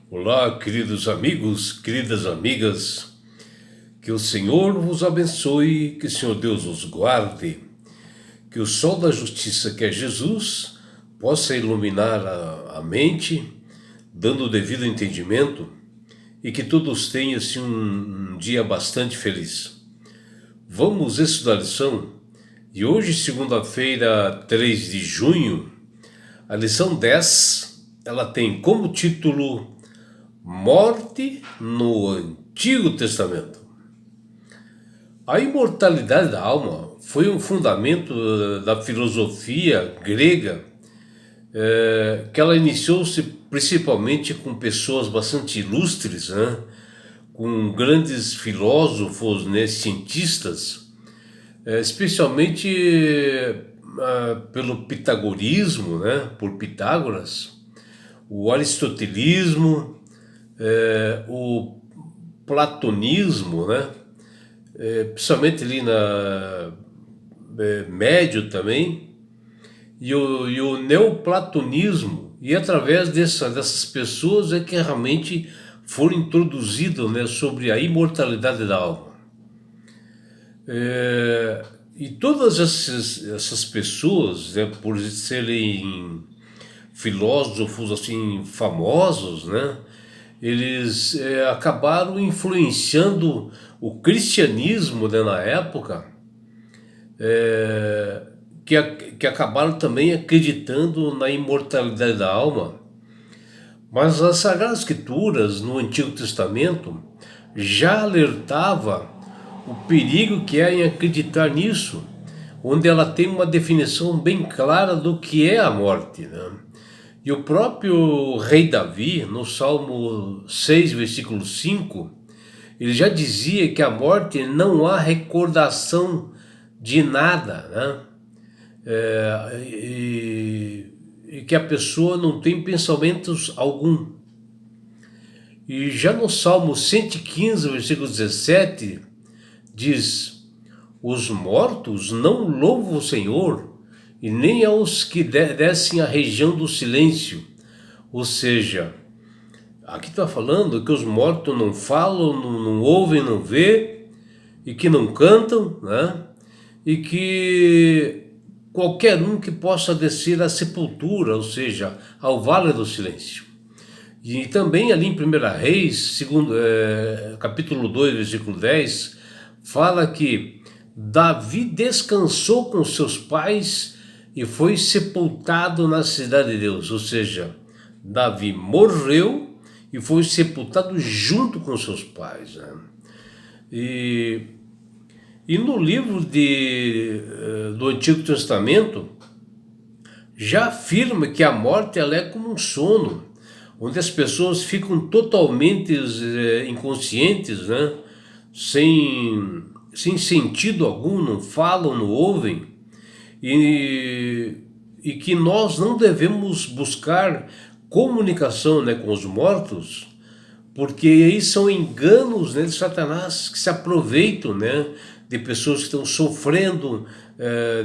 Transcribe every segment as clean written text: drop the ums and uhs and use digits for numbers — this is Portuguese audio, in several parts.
Olá, queridos amigos, queridas amigas, que o Senhor vos abençoe, que o Senhor Deus os guarde, que o sol da justiça, que é Jesus, possa iluminar a mente, dando o devido entendimento, e que todos tenham assim, um dia bastante feliz. Vamos estudar a lição, e hoje, segunda-feira, 3 de junho, a lição 10, ela tem como título Morte no Antigo Testamento. A imortalidade da alma foi um fundamento da filosofia grega, que ela iniciou-se principalmente com pessoas bastante ilustres, né? Com grandes filósofos, né? Cientistas, especialmente pelo pitagorismo, né? Por Pitágoras, o aristotelismo, o platonismo, né? Principalmente ali na médio também, e o neoplatonismo, e através dessas pessoas é que realmente foram introduzidos, né, sobre a imortalidade da alma. E todas essas pessoas, né, por serem filósofos assim famosos, né, eles acabaram influenciando o cristianismo, né, na época, que acabaram também acreditando na imortalidade da alma. Mas as Sagradas Escrituras no Antigo Testamento já alertava o perigo que é em acreditar nisso, onde ela tem uma definição bem clara do que é a morte, né? E o próprio rei Davi, no Salmo 6, versículo 5, ele já dizia que a morte não há recordação de nada, né? E que a pessoa não tem pensamentos algum. E já no Salmo 115, versículo 17, diz: os mortos não louvam o Senhor, e nem aos que descem a região do silêncio. Ou seja, aqui está falando que os mortos não falam, não ouvem, não vê, e que não cantam, né? E que qualquer um que possa descer à sepultura, ou seja, ao vale do silêncio. E também ali em 1 Reis, capítulo 2, versículo 10, fala que Davi descansou com seus pais e foi sepultado na cidade de Deus. Ou seja, Davi morreu e foi sepultado junto com seus pais, né? E no livro do Antigo Testamento já afirma que a morte ela é como um sono, onde as pessoas ficam totalmente inconscientes, né? Sem sentido algum, não falam, não ouvem, e que nós não devemos buscar comunicação, né, com os mortos, porque aí são enganos, né, de Satanás, que se aproveitam, né, de pessoas que estão sofrendo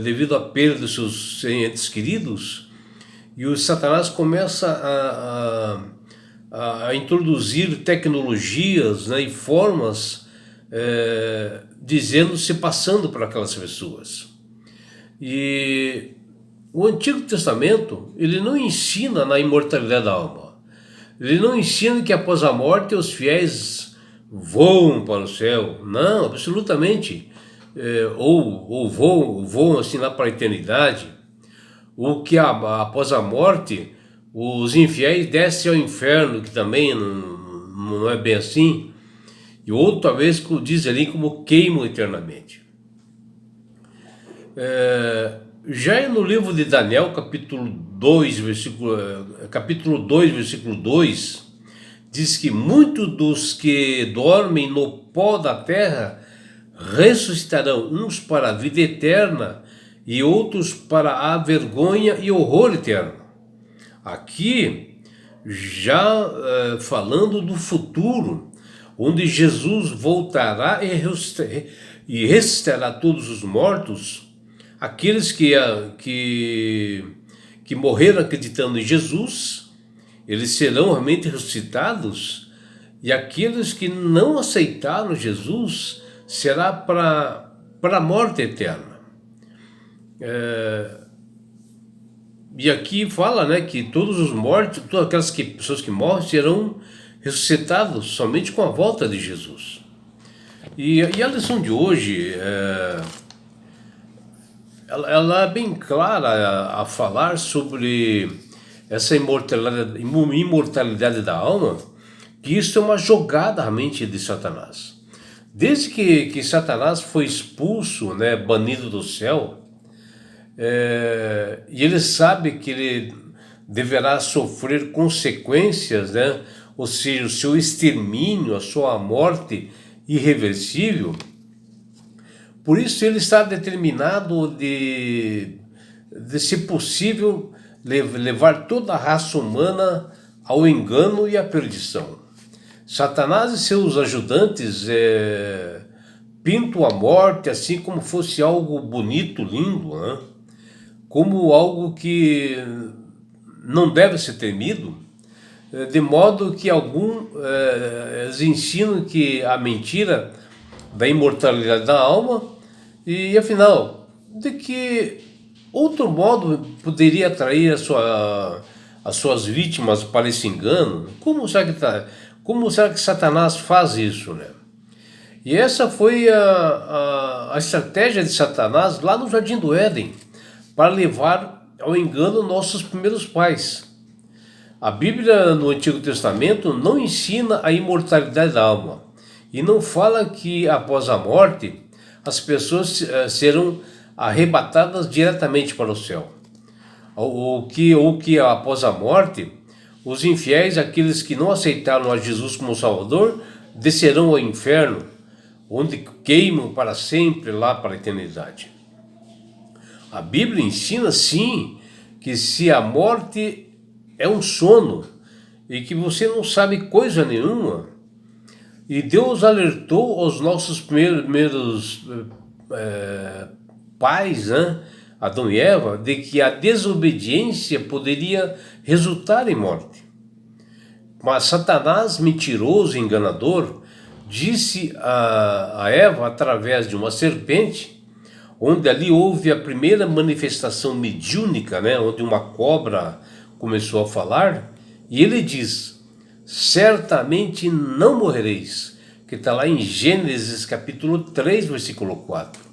devido à perda dos seus entes queridos, e o Satanás começa a introduzir tecnologias, né, e formas, se passando por aquelas pessoas. E o Antigo Testamento, ele não ensina na imortalidade da alma. Ele não ensina que após a morte os fiéis voam para o céu. Não, absolutamente. Ou voam assim lá para a eternidade. Ou que após a morte os infiéis descem ao inferno, que também não é bem assim. E outra vez diz ali como queimam eternamente. Já no livro de Daniel, capítulo 2, versículo 2, diz que muitos dos que dormem no pó da terra ressuscitarão, uns para a vida eterna e outros para a vergonha e horror eterno. Aqui, já falando do futuro, onde Jesus voltará e ressuscitará todos os mortos, aqueles que morreram acreditando em Jesus eles serão realmente ressuscitados, e aqueles que não aceitaram Jesus será para a morte eterna. E aqui fala, né, que todos os mortos, todas aquelas pessoas que morrem serão ressuscitados somente com a volta de Jesus. E a lição de hoje, ela é bem clara a falar sobre essa imortalidade da alma, que isso é uma jogada realmente de Satanás. Desde que Satanás foi expulso, né, banido do céu, e ele sabe que ele deverá sofrer consequências, né, ou seja, o seu extermínio, a sua morte irreversível. Por isso ele está determinado de se possível, levar toda a raça humana ao engano e à perdição. Satanás e seus ajudantes pintam a morte assim como fosse algo bonito, lindo, né? Como algo que não deve ser temido, de modo que eles ensinam que a mentira da imortalidade da alma, e afinal, de que outro modo poderia atrair as suas vítimas para esse engano? Como será que Satanás faz isso, né? E essa foi a estratégia de Satanás lá no Jardim do Éden, para levar ao engano nossos primeiros pais. A Bíblia no Antigo Testamento não ensina a imortalidade da alma, e não fala que após a morte as pessoas serão arrebatadas diretamente para o céu. Ou que após a morte os infiéis, aqueles que não aceitaram a Jesus como Salvador, descerão ao inferno, onde queimam para sempre lá para a eternidade. A Bíblia ensina sim que se a morte é um sono e que você não sabe coisa nenhuma, e Deus alertou aos nossos primeiros pais, né, Adão e Eva, de que a desobediência poderia resultar em morte. Mas Satanás, mentiroso e enganador, disse a Eva através de uma serpente, onde ali houve a primeira manifestação mediúnica, né, onde uma cobra começou a falar, e ele diz: certamente não morrereis, que está lá em Gênesis capítulo 3, versículo 4.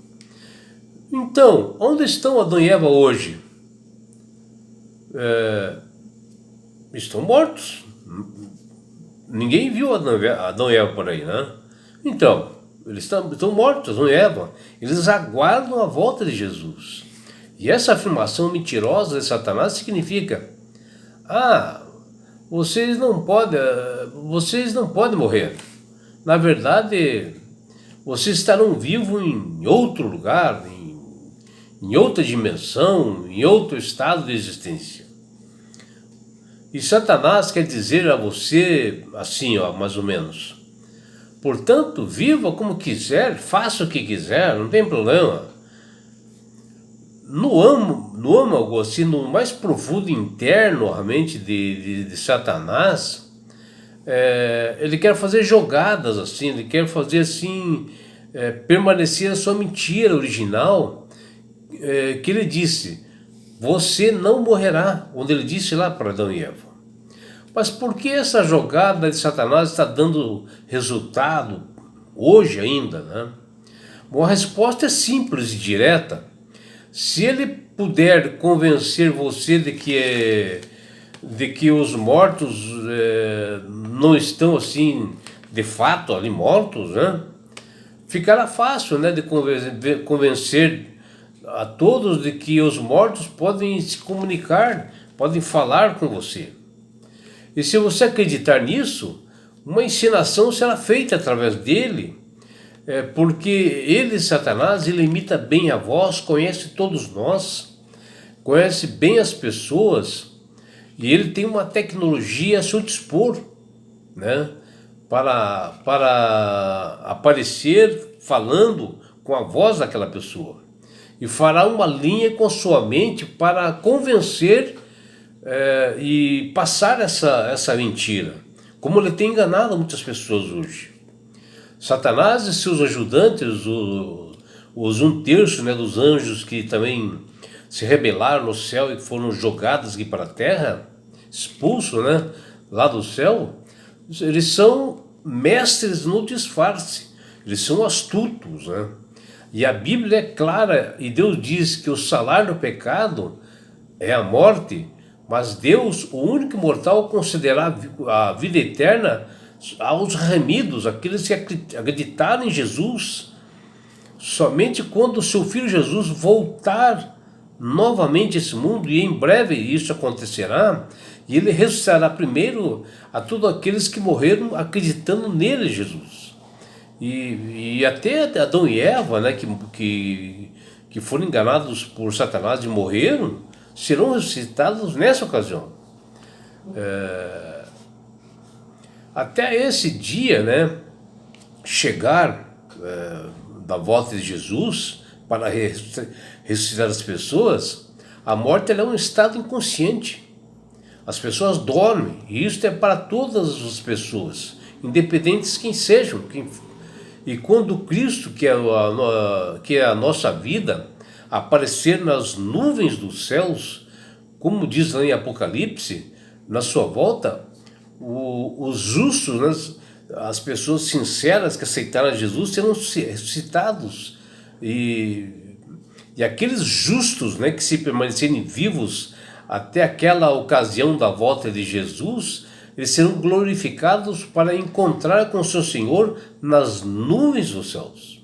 Então, onde estão Adão e Eva hoje? Estão mortos. Ninguém viu Adão e Eva por aí, né? Então, eles estão mortos, Adão e Eva. Eles aguardam a volta de Jesus. E essa afirmação mentirosa de Satanás significa: vocês não podem morrer. Na verdade, vocês estarão vivos em outro lugar, em outra dimensão, em outro estado de existência. E Satanás quer dizer a você assim, mais ou menos: portanto, viva como quiser, faça o que quiser, não tem problema. No âmago, assim, no mais profundo interno, realmente, de Satanás, ele quer fazer jogadas, assim, ele quer fazer, assim, permanecer a sua mentira original, que ele disse: você não morrerá, onde ele disse lá para Adão e Eva. Mas por que essa jogada de Satanás está dando resultado hoje ainda, né? Bom, a resposta é simples e direta. Se ele puder convencer você de que os mortos não estão assim de fato ali mortos, né? Ficará fácil, né, de convencer a todos de que os mortos podem se comunicar, podem falar com você. E se você acreditar nisso, uma ensinação será feita através dele, porque ele, Satanás, ele imita bem a voz, conhece todos nós, conhece bem as pessoas, e ele tem uma tecnologia a seu dispor, né, para aparecer falando com a voz daquela pessoa, e fará uma linha com a sua mente para convencer e passar essa mentira, como ele tem enganado muitas pessoas hoje. Satanás e seus ajudantes, os 1/3, né, dos anjos que também se rebelaram no céu e foram jogados aqui para a terra, expulsos, né, lá do céu, eles são mestres no disfarce, eles são astutos, né? E a Bíblia é clara, e Deus diz que o salário do pecado é a morte, mas Deus, o único mortal, concederá a vida eterna aos remidos, aqueles que acreditaram em Jesus, somente quando o seu Filho Jesus voltar novamente a esse mundo, e em breve isso acontecerá, e ele ressuscitará primeiro a todos aqueles que morreram acreditando nele, Jesus. E até Adão e Eva, né, que foram enganados por Satanás e morreram, serão ressuscitados nessa ocasião. Até esse dia, né, chegar da volta de Jesus para ressuscitar as pessoas, a morte ela é um estado inconsciente. As pessoas dormem, e isso é para todas as pessoas, independentes quem sejam. E quando Cristo, que é a nossa vida, aparecer nas nuvens dos céus, como diz lá em Apocalipse, na sua volta, os justos, né, as pessoas sinceras que aceitaram Jesus serão ressuscitados, e aqueles justos, né, que se permanecerem vivos até aquela ocasião da volta de Jesus, eles serão glorificados para encontrar com seu Senhor nas nuvens dos céus.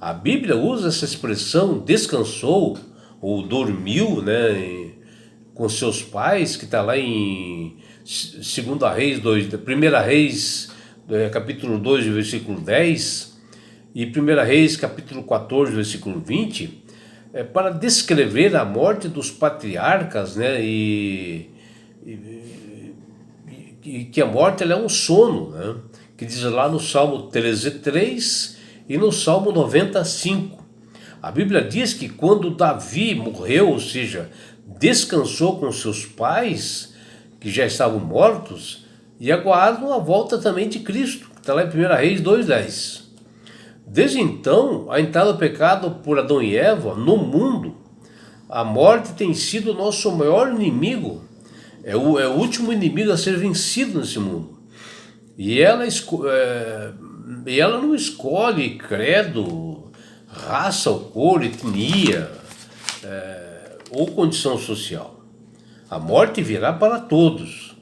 A Bíblia usa essa expressão descansou ou dormiu, né, com seus pais, que está lá em 2 Reis 2, 1 Reis capítulo 2, versículo 10, e 1 Reis capítulo 14, versículo 20, para descrever a morte dos patriarcas, né, e que a morte ela é um sono, né, que diz lá no Salmo 13:3 e no Salmo 95. A Bíblia diz que quando Davi morreu, ou seja, descansou com seus pais, que já estavam mortos, e aguardam a volta também de Cristo, que está lá em 1 Reis 2:10. Desde então, a entrada do pecado por Adão e Eva no mundo, a morte tem sido o nosso maior inimigo, é o último inimigo a ser vencido nesse mundo. E ela não escolhe credo, raça ou cor, etnia, ou condição social. A morte virá para todos,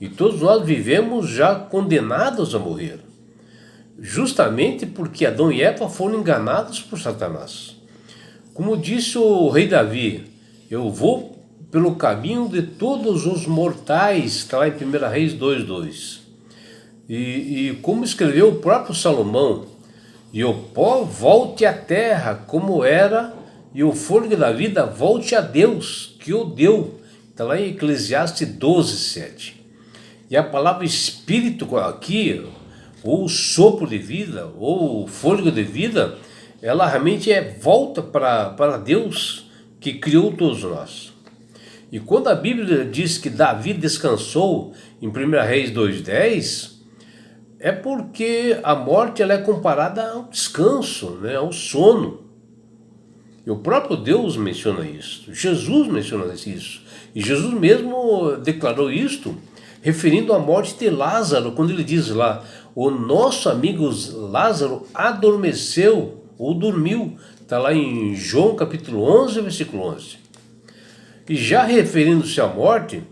e todos nós vivemos já condenados a morrer, justamente porque Adão e Eva foram enganados por Satanás. Como disse o rei Davi, eu vou pelo caminho de todos os mortais, está lá em 1 Reis 2:2. E como escreveu o próprio Salomão, e o pó volte à terra como era, e o fôlego da vida volte a Deus, que o deu. Está lá em Eclesiastes 12:7. E a palavra espírito aqui, ou sopro de vida, ou fôlego de vida, ela realmente volta para Deus, que criou todos nós. E quando a Bíblia diz que Davi descansou em 1 Reis 2:10, é porque a morte ela é comparada ao descanso, né, ao sono. E o próprio Deus menciona isso, Jesus menciona isso. E Jesus mesmo declarou isto, referindo à morte de Lázaro, quando ele diz lá, o nosso amigo Lázaro adormeceu ou dormiu. Está lá em João capítulo 11, versículo 11. E já referindo-se à morte,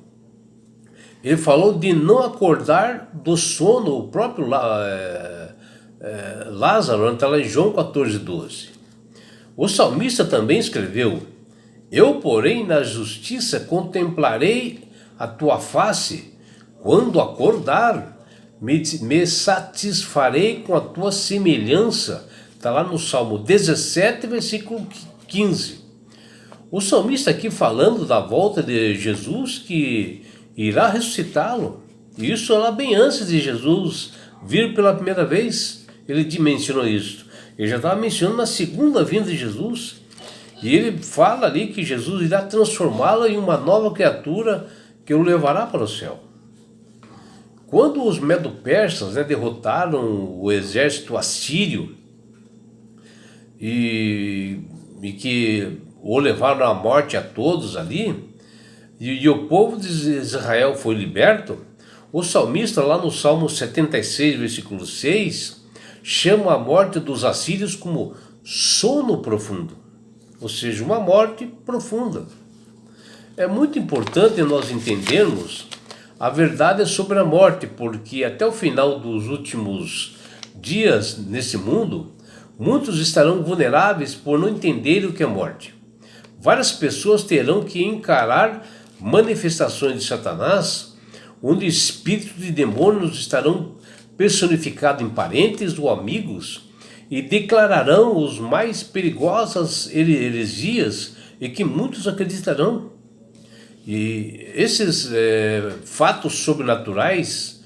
ele falou de não acordar do sono, o próprio Lázaro, está lá em João 14:12. O salmista também escreveu, eu, porém, na justiça contemplarei a tua face, quando acordar, me satisfarei com a tua semelhança. Está lá no Salmo 17, versículo 15. O salmista aqui falando da volta de Jesus, que irá ressuscitá-lo. Isso lá bem antes de Jesus vir pela primeira vez, ele mencionou isso. Ele já estava mencionando a segunda vinda de Jesus. E ele fala ali que Jesus irá transformá-lo em uma nova criatura que o levará para o céu. Quando os medo-persas, derrotaram o exército assírio e que o levaram à morte a todos ali, e o povo de Israel foi liberto, o salmista, lá no Salmo 76, versículo 6, chama a morte dos assírios como sono profundo, ou seja, uma morte profunda. É muito importante nós entendermos a verdade sobre a morte, porque até o final dos últimos dias nesse mundo, muitos estarão vulneráveis por não entenderem o que é morte. Várias pessoas terão que encarar manifestações de Satanás, onde espíritos de demônios estarão personificados em parentes ou amigos e declararão os mais perigosas heresias e que muitos acreditarão. E esses fatos sobrenaturais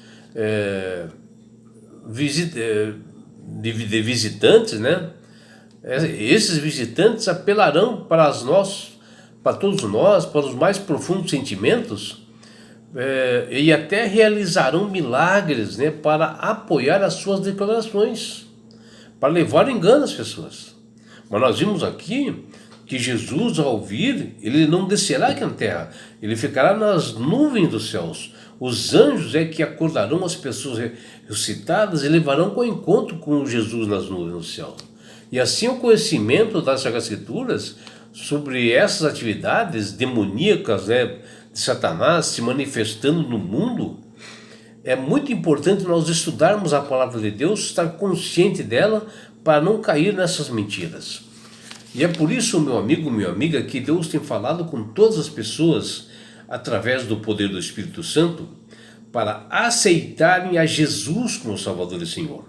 de visitantes, esses visitantes apelarão para todos nós, para os mais profundos sentimentos, e até realizarão milagres, para apoiar as suas declarações, para levar engano às pessoas. Mas nós vimos aqui que Jesus, ao vir, ele não descerá aqui na terra, ele ficará nas nuvens dos céus. Os anjos é que acordarão as pessoas ressuscitadas e levarão ao encontro com Jesus nas nuvens do céu. E assim o conhecimento das Sagradas Escrituras sobre essas atividades demoníacas, de Satanás se manifestando no mundo, é muito importante nós estudarmos a palavra de Deus, estar consciente dela para não cair nessas mentiras. E é por isso, meu amigo, minha amiga, que Deus tem falado com todas as pessoas através do poder do Espírito Santo para aceitarem a Jesus como Salvador e Senhor.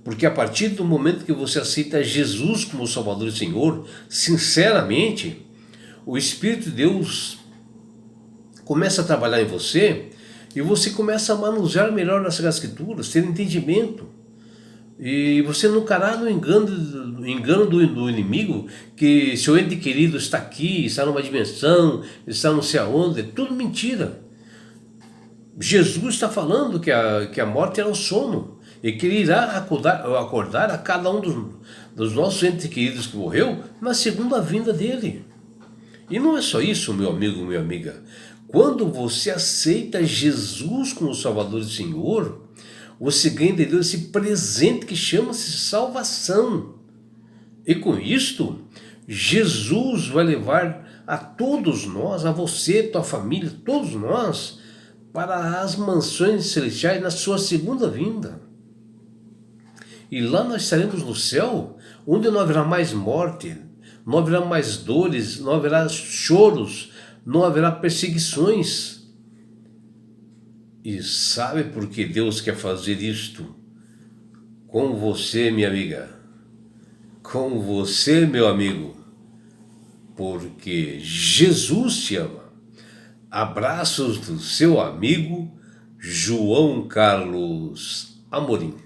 Porque a partir do momento que você aceita Jesus como Salvador e Senhor, sinceramente, o Espírito de Deus começa a trabalhar em você e você começa a manusear melhor nas Sagradas Escrituras, ter entendimento. E você não cairá no engano do inimigo, que seu ente querido está aqui, está numa dimensão, está não sei aonde, é tudo mentira. Jesus está falando que a morte era um sono, e que ele irá acordar a cada um dos nossos entes queridos que morreu na segunda vinda dele. E não é só isso, meu amigo, minha amiga. Quando você aceita Jesus como Salvador e Senhor, você ganha de Deus esse presente que chama-se salvação. E com isto, Jesus vai levar a todos nós, a você, tua família, todos nós, para as mansões celestiais na sua segunda vinda. E lá nós estaremos no céu, onde não haverá mais morte, não haverá mais dores, não haverá choros, não haverá perseguições. E sabe por que Deus quer fazer isto com você, minha amiga? Com você, meu amigo? Porque Jesus te ama. Abraços do seu amigo João Carlos Amorim.